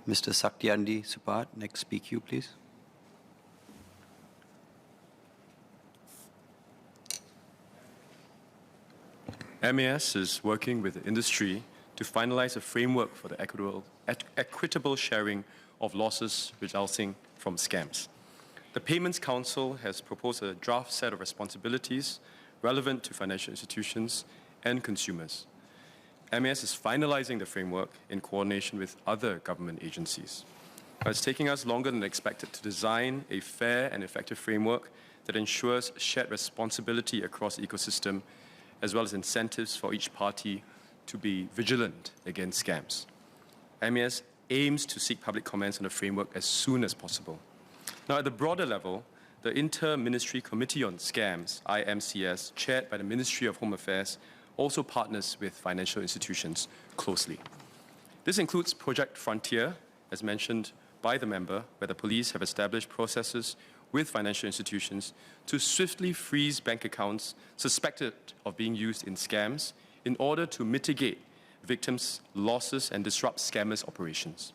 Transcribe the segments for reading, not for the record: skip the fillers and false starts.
Mr. Satyandi Supat, next speak you, please. MAS is working with the industry to finalize a framework for the equitable sharing of losses resulting from scams. The Payments Council has proposed a draft set of responsibilities relevant to financial institutions and consumers. MAS is finalizing the framework in coordination with other government agencies. It's taking us longer than expected to design a fair and effective framework that ensures shared responsibility across the ecosystem, as well as incentives for each party to be vigilant against scams. MAS aims to seek public comments on the framework as soon as possible. Now, at the broader level, the Inter-Ministry Committee on Scams, IMCS, chaired by the Ministry of Home Affairs, also partners with financial institutions closely. This includes Project Frontier, as mentioned by the member, where the police have established processes with financial institutions to swiftly freeze bank accounts suspected of being used in scams in order to mitigate victims' losses and disrupt scammers' operations.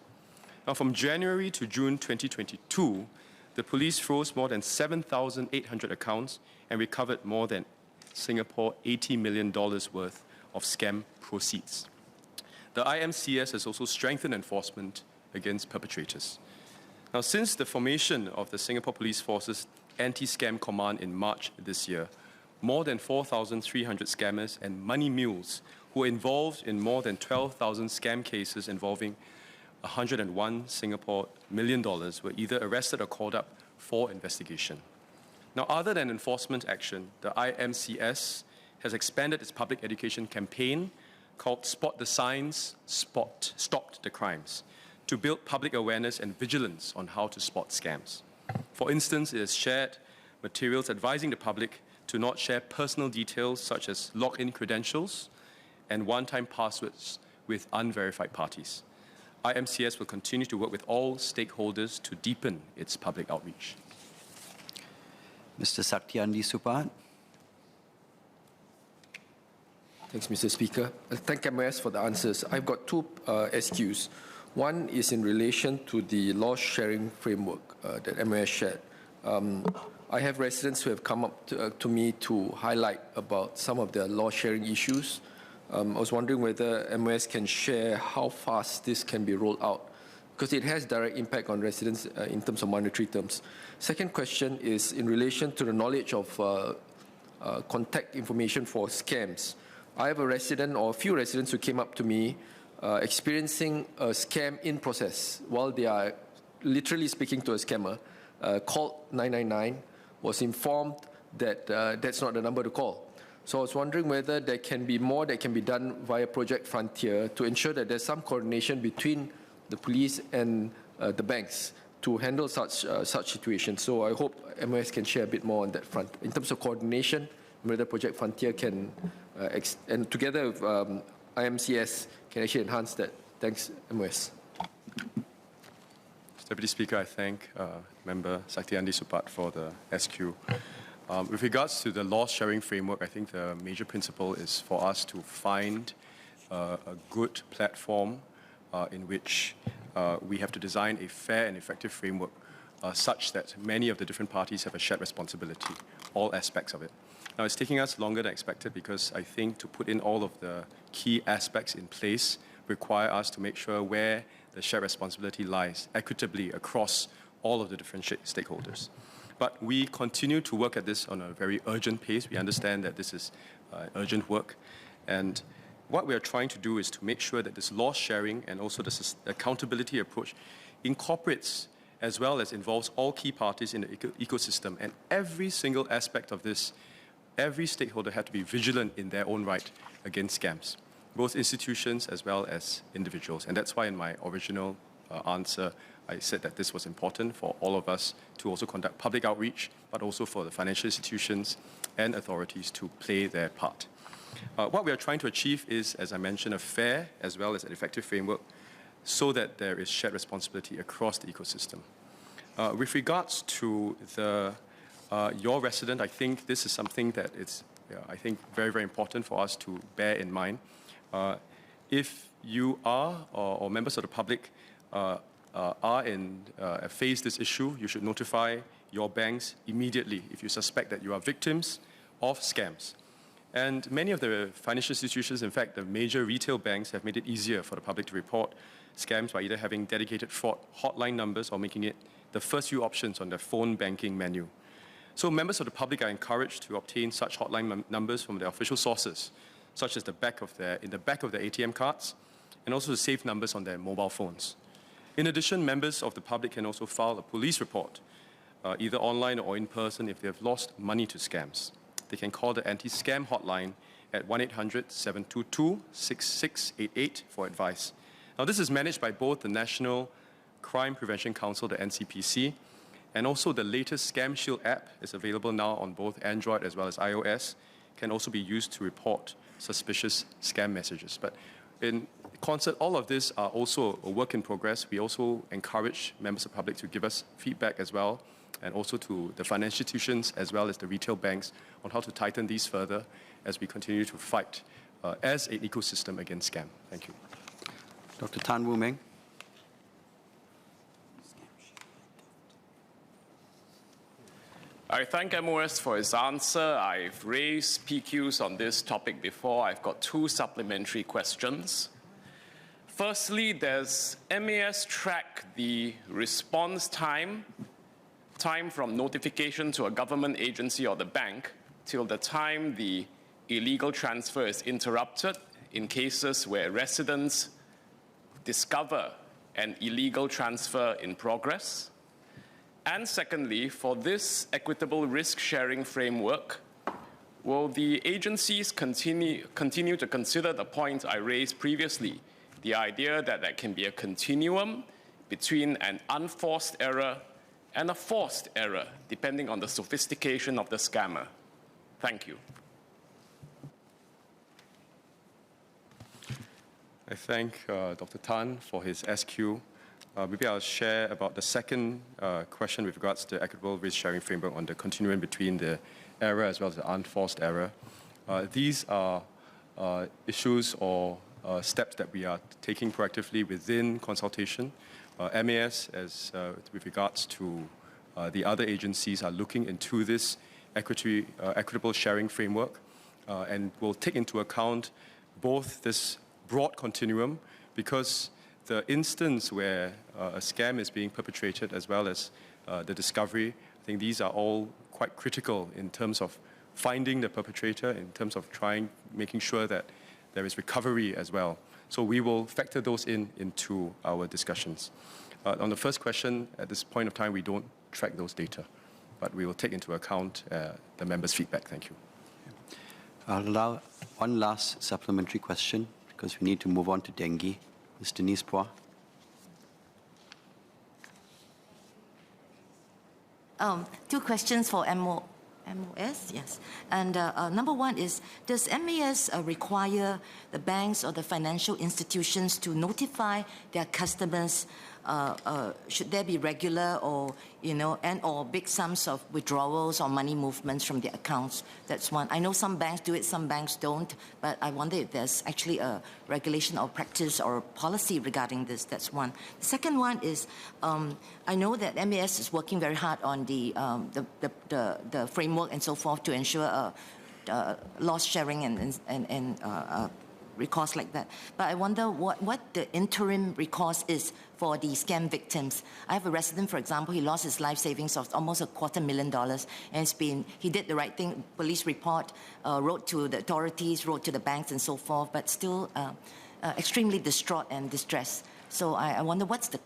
Now, from January to June 2022, the police froze more than 7,800 accounts and recovered more than Singapore $80 million worth of scam proceeds. The IMCS has also strengthened enforcement against perpetrators. Now, since the formation of the Singapore Police Force's Anti-Scam Command in March this year, more than 4,300 scammers and money mules who were involved in more than 12,000 scam cases involving $101 Singapore million were either arrested or called up for investigation. Now, other than enforcement action, the IMCS has expanded its public education campaign called Spot the Signs, Stop the Crimes, to build public awareness and vigilance on how to spot scams. For instance, it has shared materials advising the public to not share personal details such as login credentials and one-time passwords with unverified parties. IMCS will continue to work with all stakeholders to deepen its public outreach. Mr. Satyandi Supat. Thanks, Mr. Speaker. Thank MAS for the answers. I've got two SQs. One is in relation to the loss sharing framework that MAS shared. I have residents who have come up to me to highlight about some of their loss sharing issues. I was wondering whether MAS can share how fast this can be rolled out, because it has direct impact on residents in terms of monetary terms. Second question is in relation to the knowledge of contact information for scams. I have a resident or a few residents who came up to me experiencing a scam in process while they are literally speaking to a scammer, called 999, was informed that that's not the number to call. So I was wondering whether there can be more that can be done via Project Frontier to ensure that there's some coordination between the police and the banks to handle such situations. So I hope MOS can share a bit more on that front. In terms of coordination, whether Project Frontier can, and together with IMCS, can actually enhance that. Thanks, MOS. Mr. Deputy Speaker, I thank Member Satyandi Supat for the SQ. With regards to the loss sharing framework, I think the major principle is for us to find a good platform in which we have to design a fair and effective framework such that many of the different parties have a shared responsibility, all aspects of it. Now, it's taking us longer than expected because I think to put in all of the key aspects in place require us to make sure where the shared responsibility lies equitably across all of the different stakeholders. But we continue to work at this on a very urgent pace. We understand that this is urgent work. And what we are trying to do is to make sure that this loss sharing and also this accountability approach incorporates as well as involves all key parties in the ecosystem. And every single aspect of this, every stakeholder had to be vigilant in their own right against scams, both institutions as well as individuals. And that's why in my original answer, I said that this was important for all of us to also conduct public outreach, but also for the financial institutions and authorities to play their part. What we are trying to achieve is, as I mentioned, a fair as well as an effective framework so that there is shared responsibility across the ecosystem. With regards to your resident, I think this is something that is, I think, very, very important for us to bear in mind. If you are, or members of the public, face this issue, you should notify your banks immediately if you suspect that you are victims of scams. And many of the financial institutions, in fact, the major retail banks, have made it easier for the public to report scams by either having dedicated fraud hotline numbers or making it the first few options on their phone banking menu. So members of the public are encouraged to obtain such hotline numbers from their official sources, such as in the back of their ATM cards, and also to save numbers on their mobile phones. In addition, members of the public can also file a police report, either online or in person, if they have lost money to scams. They can call the anti-scam hotline at 1-800-722-6688 for advice. Now, this is managed by both the National Crime Prevention Council, the NCPC, and also the latest Scam Shield app is available now on both Android as well as iOS, can also be used to report suspicious scam messages. But in concert, all of this are also a work in progress. We also encourage members of the public to give us feedback as well, and also to the financial institutions as well as the retail banks on how to tighten these further as we continue to fight as an ecosystem against scam. Thank you. Dr. Tan Wu Meng. I thank MOS for its answer. I've raised PQs on this topic before. I've got two supplementary questions. Firstly, does MAS track the response time from notification to a government agency or the bank till the time the illegal transfer is interrupted in cases where residents discover an illegal transfer in progress? And secondly, for this equitable risk-sharing framework, will the agencies continue to consider the point I raised previously, the idea that there can be a continuum between an unforced error and a forced error, depending on the sophistication of the scammer? Thank you. I thank Dr. Tan for his SQ. Maybe I'll share about the second question with regards to the equitable risk-sharing framework on the continuum between the error as well as the unforced error. These are issues or steps that we are taking proactively within consultation. MAS, with regards to the other agencies, are looking into this equitable sharing framework and will take into account both this broad continuum, because the instance where a scam is being perpetrated as well as the discovery, I think these are all quite critical in terms of finding the perpetrator, in terms of making sure that there is recovery as well. So we will factor those into our discussions. On the first question, at this point of time, we don't track those data, but we will take into account the members' feedback. Thank you. I'll allow one last supplementary question because we need to move on to dengue. Ms. Denise Phua. Two questions for MOS, yes. And number one is, does MAS require the banks or the financial institutions to notify their customers? Should there be regular or, or big sums of withdrawals or money movements from their accounts? That's one. I know some banks do it, some banks don't, but I wonder if there's actually a regulation or practice or policy regarding this. That's one. The second one is, I know that MAS is working very hard on the framework and so forth to ensure loss sharing and recourse like that. But I wonder what the interim recourse is for the scam victims. I have a resident, for example, he lost his life savings of almost $250,000, and he did the right thing, police report, wrote to the authorities, wrote to the banks and so forth, but still extremely distraught and distressed. So I wonder what's the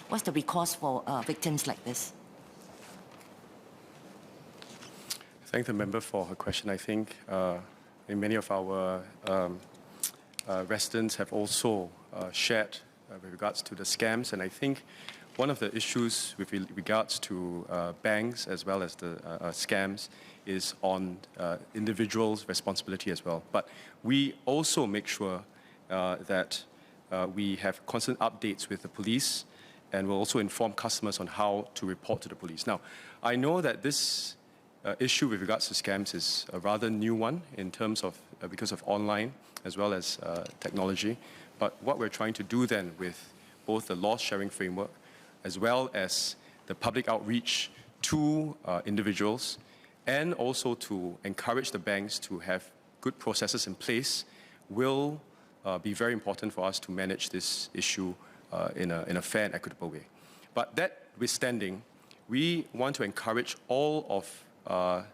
what's the recourse for victims like this? Thank the member for her question. I think many of our residents have also shared with regards to the scams, and I think one of the issues with regards to banks as well as the scams is on individuals' responsibility as well. But we also make sure that we have constant updates with the police, and we'll also inform customers on how to report to the police. Now, I know that this issue with regards to scams is a rather new one in terms of because of online as well as technology. But what we're trying to do then with both the loss sharing framework as well as the public outreach to individuals, and also to encourage the banks to have good processes in place will be very important for us to manage this issue in a fair and equitable way. But that withstanding, we want to encourage all of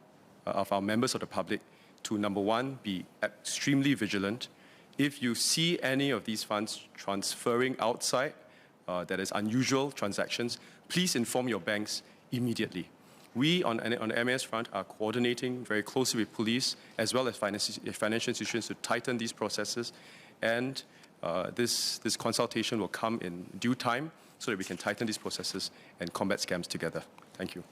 our members of the public to, number one, be extremely vigilant. If you see any of these funds transferring outside, that is unusual transactions, please inform your banks immediately. We, on the MAS front, are coordinating very closely with police as well as financial institutions to tighten these processes, and this consultation will come in due time so that we can tighten these processes and combat scams together. Thank you.